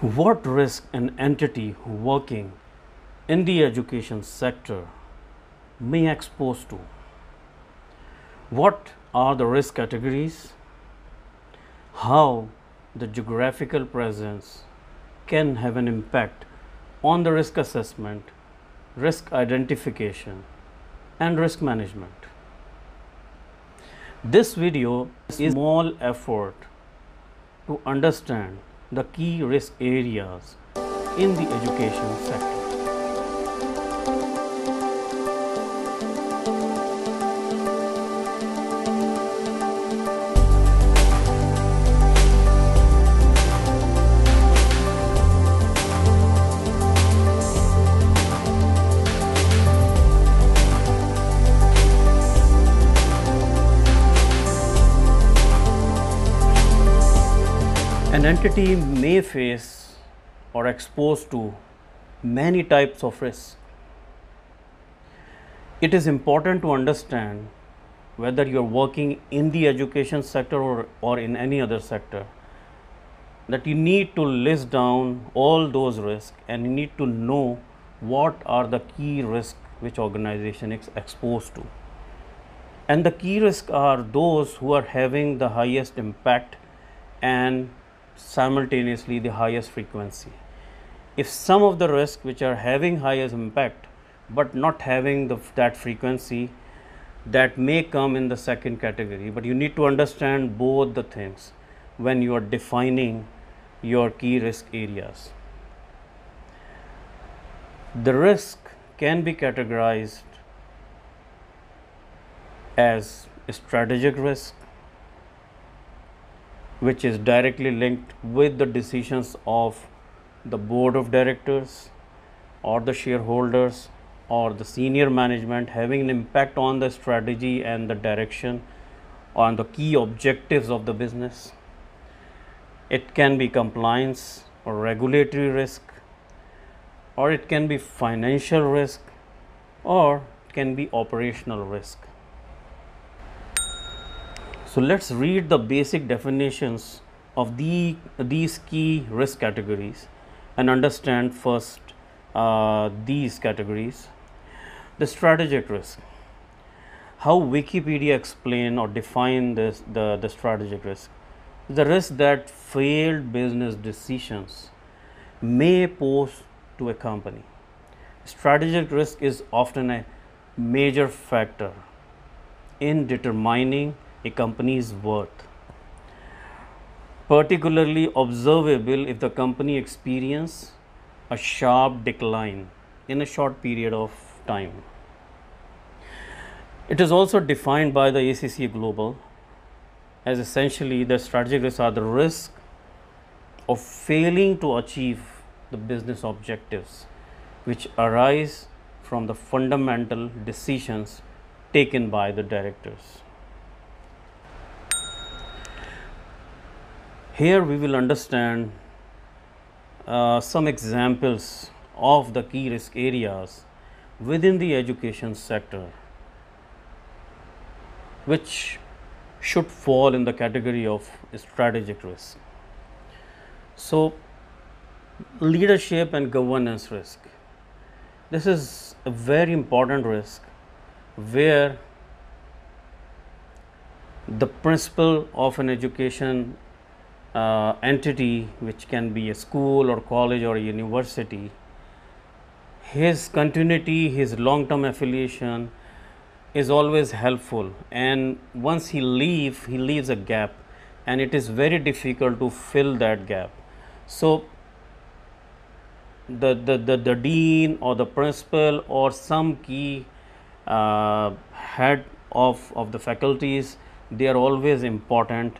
What risk an entity working in the education sector may expose to? What are the risk categories? How the geographical presence can have an impact on the risk assessment, risk identification, and risk management. This video is a small effort to understand the key risk areas in the education sector. An entity may face or expose to many types of risks. It is important to understand whether you are working in the education sector or in any other sector, that you need to list down all those risks and you need to know what are the key risks which organization is exposed to. And the key risks are those who are having the highest impact and simultaneously the highest frequency. If some of the risks which are having highest impact but not having that frequency, that may come in the second category, but you need to understand both the things when you are defining your key risk areas. The risk can be categorized as strategic risk, which is directly linked with the decisions of the board of directors or the shareholders or the senior management, having an impact on the strategy and the direction on the key objectives of the business. It can be compliance or regulatory risk, or it can be financial risk, or it can be operational risk. So let's read the basic definitions of these key risk categories and understand first these categories. The strategic risk. How Wikipedia explain or define the strategic risk? The risk that failed business decisions may pose to a company. Strategic risk is often a major factor in determining a company's worth, particularly observable if the company experiences a sharp decline in a short period of time. It is also defined by the ACCA Global as essentially the strategic risks are the risk of failing to achieve the business objectives which arise from the fundamental decisions taken by the directors. Here we will understand some examples of the key risk areas within the education sector which should fall in the category of strategic risk. So, leadership and governance risk. This is a very important risk where the principal of an education entity, which can be a school or college or a university, his continuity, his long-term affiliation is always helpful, and once he leaves a gap, and it is very difficult to fill that gap. So the dean or the principal or some key head of the faculties, they are always important.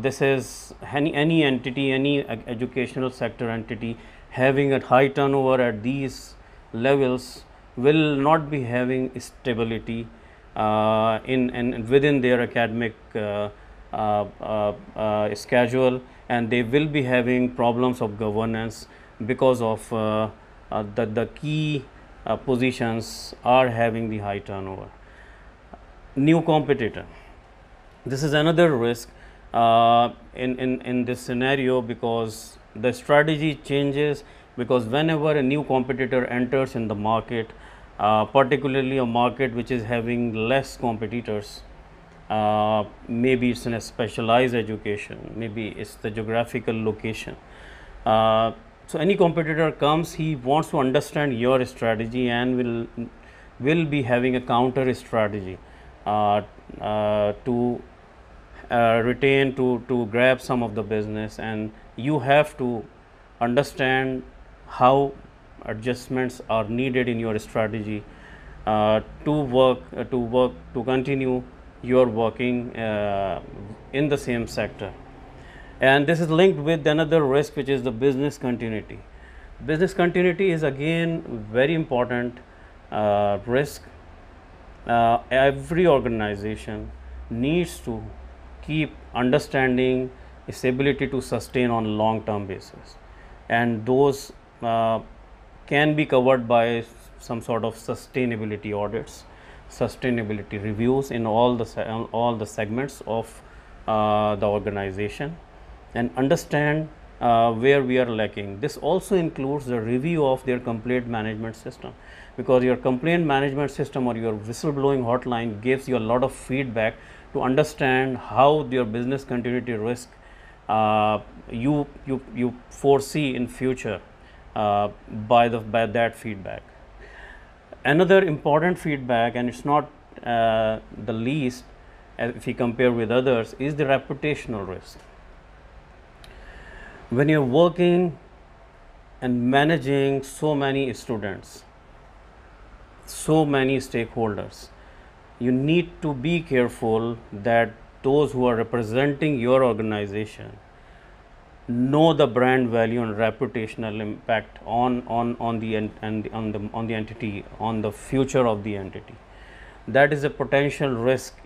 This is any entity, any educational sector entity having a high turnover at these levels will not be having stability in within their academic schedule, and they will be having problems of governance because of the key positions are having the high turnover. New competitor. This is another risk in this scenario, because the strategy changes, because whenever a new competitor enters in the market, particularly a market which is having less competitors, maybe it's in a specialized education, maybe it's the geographical location. So any competitor comes, he wants to understand your strategy and will be having a counter strategy to retain, to grab some of the business, and you have to understand how adjustments are needed in your strategy to continue your working in the same sector. And this is linked with another risk, which is the business continuity. Business continuity is again very important risk. Every organization needs to keep understanding its ability to sustain on a long-term basis, and those can be covered by some sort of sustainability audits, sustainability reviews in all the segments of the organization, and understand where we are lacking. This also includes the review of their complaint management system, because your complaint management system or your whistleblowing hotline gives you a lot of feedback to understand how your business continuity risk you foresee in future by that feedback. Another important feedback, and it's not the least if we compare with others, is the reputational risk. When you're working and managing so many students, so many stakeholders, you need to be careful that those who are representing your organization know the brand value and reputational impact on the entity, on the future of the entity. That is a potential risk,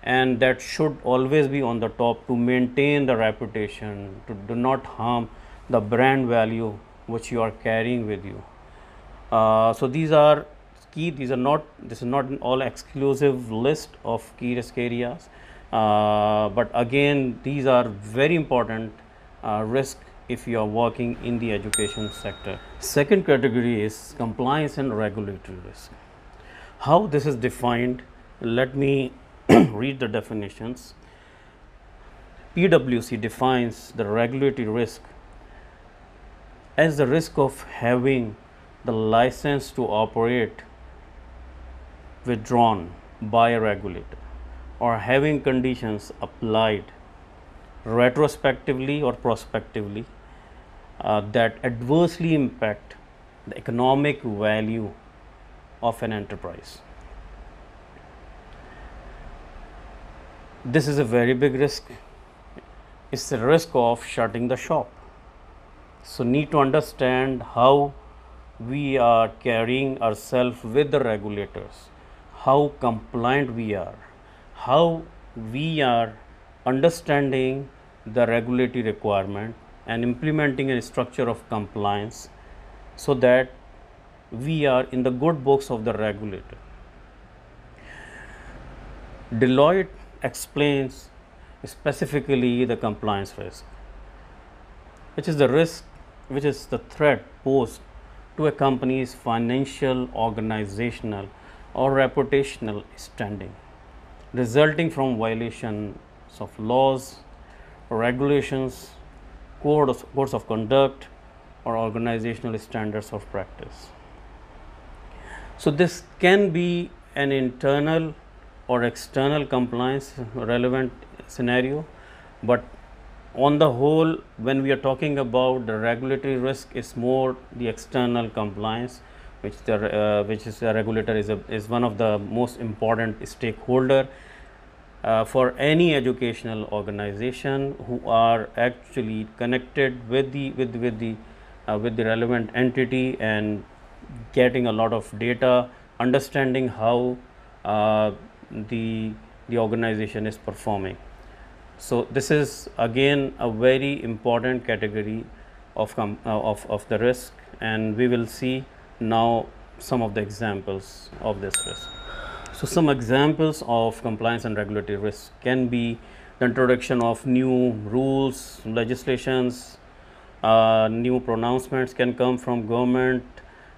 and that should always be on the top to maintain the reputation, to do not harm the brand value which you are carrying with you. So these are key. This is not an all exclusive list of key risk areas, but again these are very important risk if you are working in the education sector. Second category is compliance and regulatory risk. How this is defined? Let me read the definitions. PwC defines the regulatory risk as the risk of having the license to operate withdrawn by a regulator, or having conditions applied retrospectively or prospectively that adversely impact the economic value of an enterprise. This is a very big risk. It's the risk of shutting the shop. So need to understand how we are carrying ourselves with the regulators, how compliant we are, how we are understanding the regulatory requirement and implementing a structure of compliance so that we are in the good books of the regulator. Deloitte explains specifically the compliance risk, which is the threat posed to a company's financial, organizational, or reputational standing, resulting from violations of laws, regulations, codes of conduct, or organizational standards of practice. So this can be an internal or external compliance relevant scenario, but on the whole, when we are talking about the regulatory risk, is more the external compliance, which is the regulator is one of the most important stakeholder for any educational organization who are actually connected with the relevant entity and getting a lot of data, understanding how the organization is performing. So this is again a very important category of the risk, and we will see now some of the examples of this risk. So some examples of compliance and regulatory risk can be the introduction of new rules, legislations, New pronouncements can come from government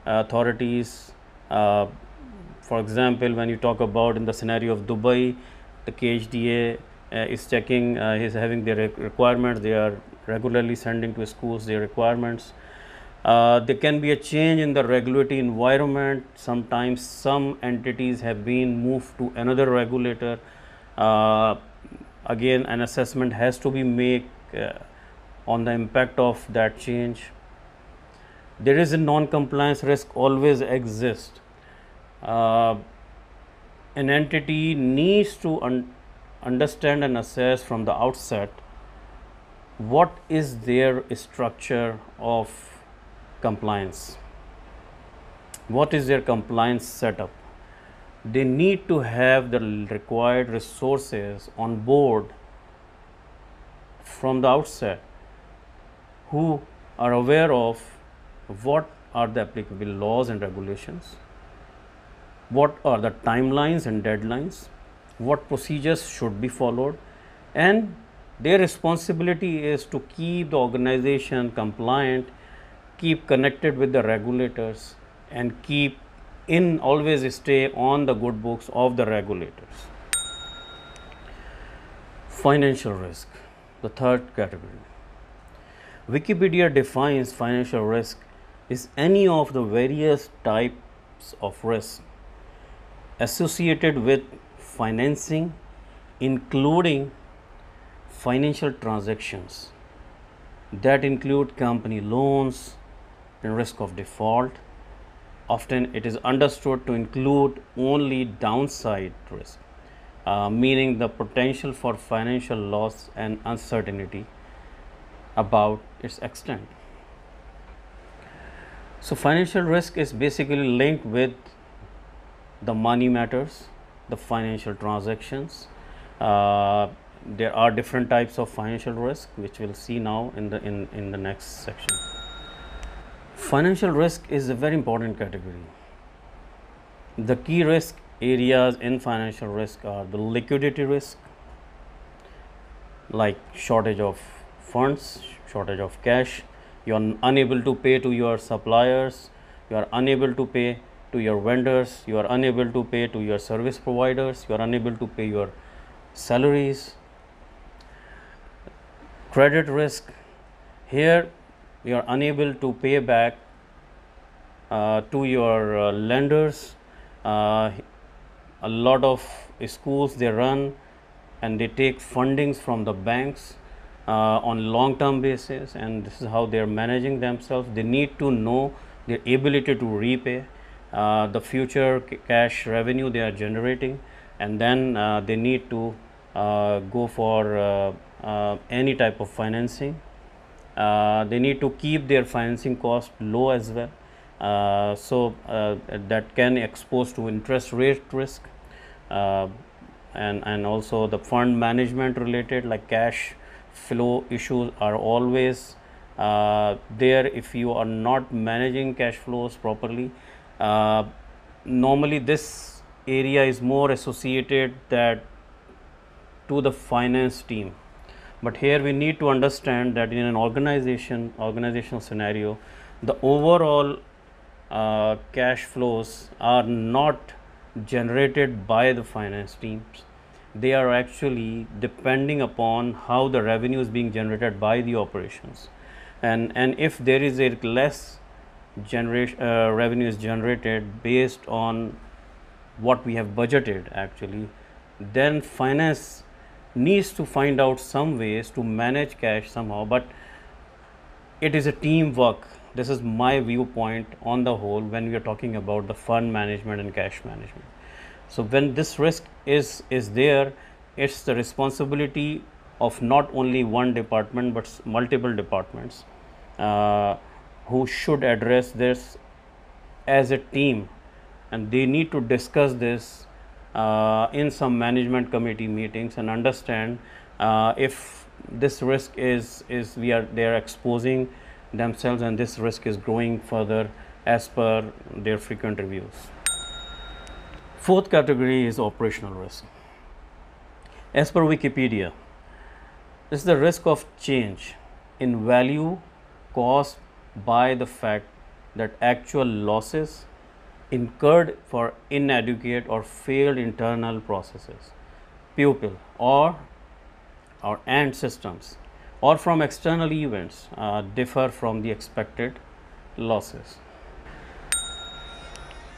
authorities. Uh, for example, when you talk about in the scenario of Dubai, the KHDA is checking, is having their requirements. They are regularly sending to schools their requirements. There can be a change in the regulatory environment. Sometimes some entities have been moved to another regulator. Again, an assessment has to be made on the impact of that change. There is a non-compliance risk always exists. An entity needs to understand and assess from the outset what is their structure of compliance, what is their compliance setup. They need to have the required resources on board from the outset who are aware of what are the applicable laws and regulations, what are the timelines and deadlines, what procedures should be followed, and their responsibility is to keep the organization compliant, keep connected with the regulators, and keep in always stay on the good books of the regulators. Financial risk, the third category. Wikipedia defines financial risk is any of the various types of risk associated with financing, including financial transactions that include company loans and risk of default. Often it is understood to include only downside risk, meaning the potential for financial loss and uncertainty about its extent. So financial risk is basically linked with the money matters, the financial transactions. There are different types of financial risk, which we'll see now in the next section. Financial risk is a very important category. The key risk areas in financial risk are the liquidity risk, like shortage of funds, shortage of cash. You are unable to pay to your suppliers, you are unable to pay to your vendors, you are unable to pay to your service providers, you are unable to pay your salaries. Credit risk, here you are unable to pay back to your lenders. A lot of schools, they run and they take fundings from the banks on long-term basis, and this is how they are managing themselves. They need to know their ability to repay, the future cash revenue they are generating, and then they need to go for any type of financing. They need to keep their financing cost low as well, so that can expose to interest rate risk, and also the fund management related, like cash flow issues are always there if you are not managing cash flows properly. Normally this area is more associated that to the finance team, but here we need to understand that in an organizational scenario, the overall cash flows are not generated by the finance teams. They are actually depending upon how the revenue is being generated by the operations, and if there is a less revenue is generated based on what we have budgeted actually, then finance needs to find out some ways to manage cash somehow, but it is a teamwork. This is my viewpoint on the whole when we are talking about the fund management and cash management. So when this risk is there, it's the responsibility of not only one department but multiple departments who should address this as a team, and they need to discuss this in some management committee meetings and understand if this risk they are exposing themselves and this risk is growing further as per their frequent reviews. Fourth category is operational risk. As per Wikipedia, this is the risk of change in value caused by the fact that actual losses incurred for inadequate or failed internal processes, pupil or and systems, or from external events differ from the expected losses.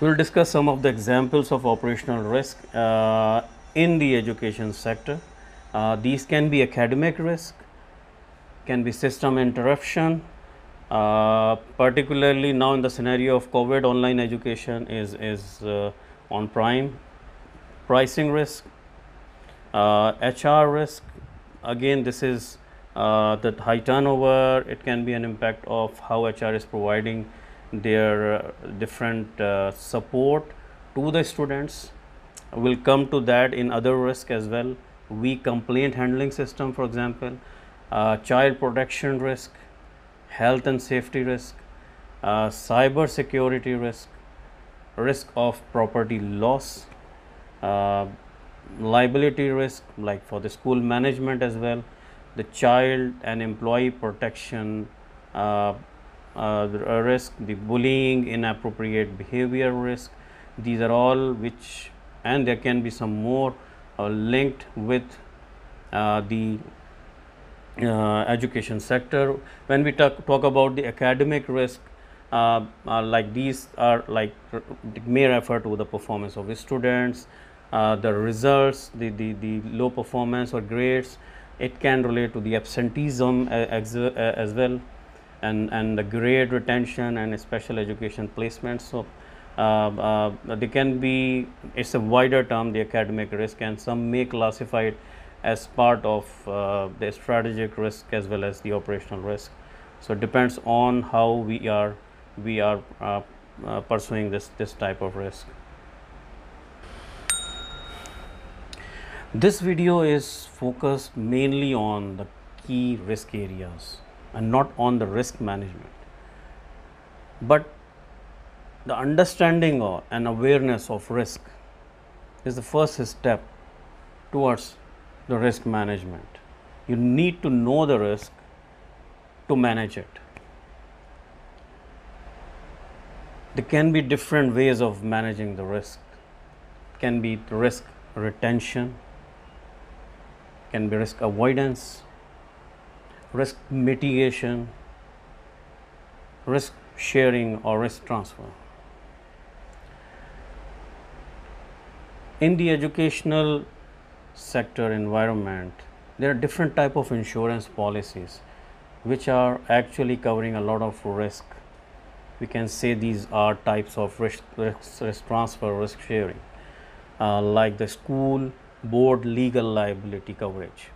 We will discuss some of the examples of operational risk in the education sector. These can be academic risk, can be system interruption, particularly now in the scenario of COVID, online education is on prime. Pricing risk, HR risk, again this is the high turnover. It can be an impact of how HR is providing their different support to the students. We'll come to that in other risk as well. Weak complaint handling system, for example, child protection risk, health and safety risk, cyber security risk, risk of property loss, liability risk like for the school management as well, the child and employee protection risk, the bullying, inappropriate behavior risk. These are all which, and there can be some more linked with the education sector. When we talk about the academic risk, like these are like may refer to the performance of the students, the results, the low performance or grades. It can relate to the absenteeism as well, and the grade retention and special education placement. So they can be, it's a wider term, the academic risk, and some may classify it as part of the strategic risk as well as the operational risk. So it depends on how we are pursuing this type of risk. This video is focused mainly on the key risk areas and not on the risk management. But the understanding and awareness of risk is the first step towards the risk management. You need to know the risk to manage it. There can be different ways of managing the risk. It can be risk retention, can be risk avoidance, risk mitigation, risk sharing or risk transfer. In the educational sector environment, there are different type of insurance policies which are actually covering a lot of risk. We can say these are types of risk transfer, risk sharing, like the school board legal liability coverage,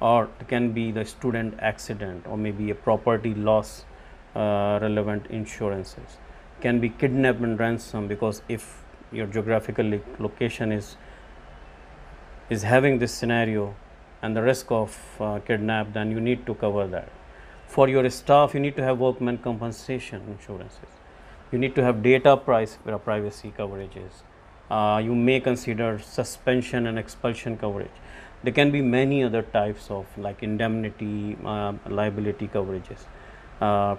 or it can be the student accident, or maybe a property loss relevant insurances. Can be kidnap and ransom, because if your geographical location is having this scenario and the risk of kidnap, then you need to cover that. For your staff, you need to have workman compensation insurances. You need to have data privacy coverages. You may consider suspension and expulsion coverage. There can be many other types of like indemnity, liability coverages,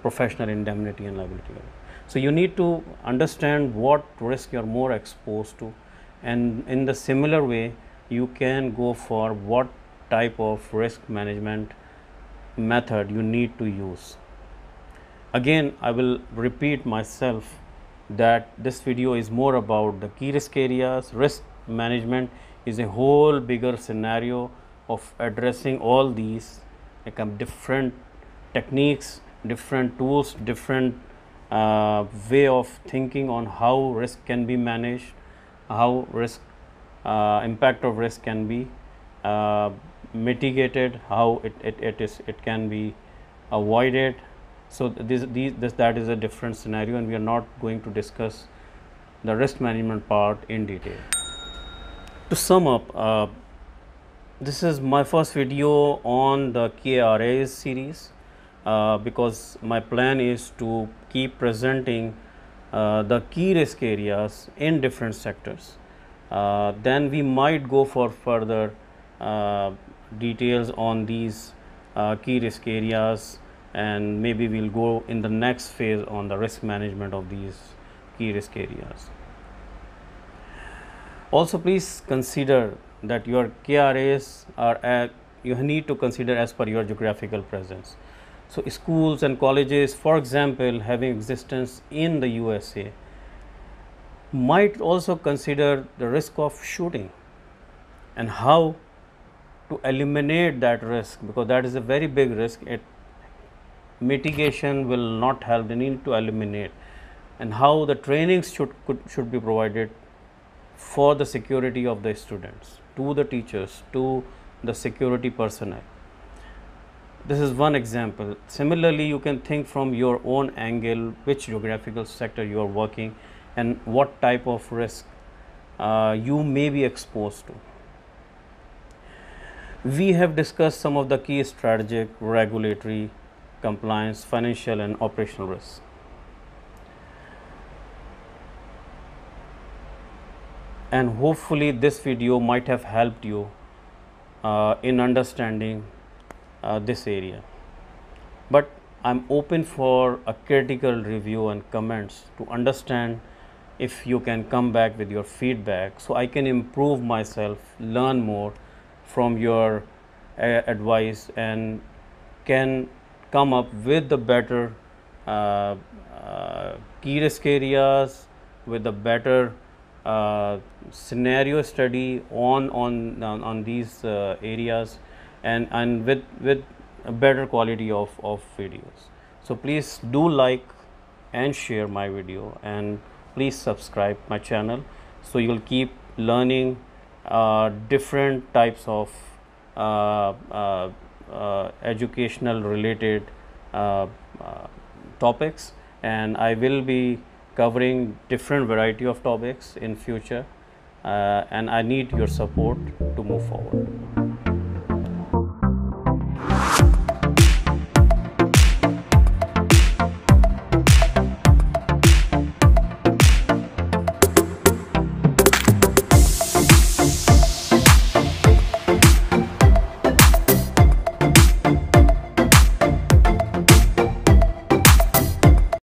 professional indemnity and liability coverage. So you need to understand what risk you are more exposed to, and in the similar way you can go for what type of risk management method you need to use. Again, I will repeat myself that this video is more about the key risk areas. Risk management is a whole bigger scenario of addressing all these, like different techniques, different tools, different way of thinking on how risk can be managed, how risk impact of risk can be mitigated, how it can be avoided. So that is a different scenario, and we are not going to discuss the risk management part in detail. To sum up, this is my first video on the KRAs series, because my plan is to keep presenting the key risk areas in different sectors. Then we might go for further details on these key risk areas and maybe we'll go in the next phase on the risk management of these key risk areas. Also, please consider that your KRAs are you need to consider as per your geographical presence. So schools and colleges, for example, having existence in the USA, might also consider the risk of shooting and how to eliminate that risk, because that is a very big risk. Mitigation will not help, they need to eliminate, and how the trainings should be provided for the security of the students, to the teachers, to the security personnel. This is one example. Similarly, you can think from your own angle which geographical sector you are working and what type of risk you may be exposed to. We have discussed some of the key strategic, regulatory, compliance, financial and operational risks. And hopefully this video might have helped you in understanding this area. But I'm open for a critical review and comments to understand if you can come back with your feedback so I can improve myself, learn more from your advice, and can come up with the better key risk areas, with the better scenario study on these areas, and with a better quality of videos. So please do like and share my video, and please subscribe my channel so you'll keep learning different types of educational related topics, and I will be covering different variety of topics in future, and I need your support to move forward.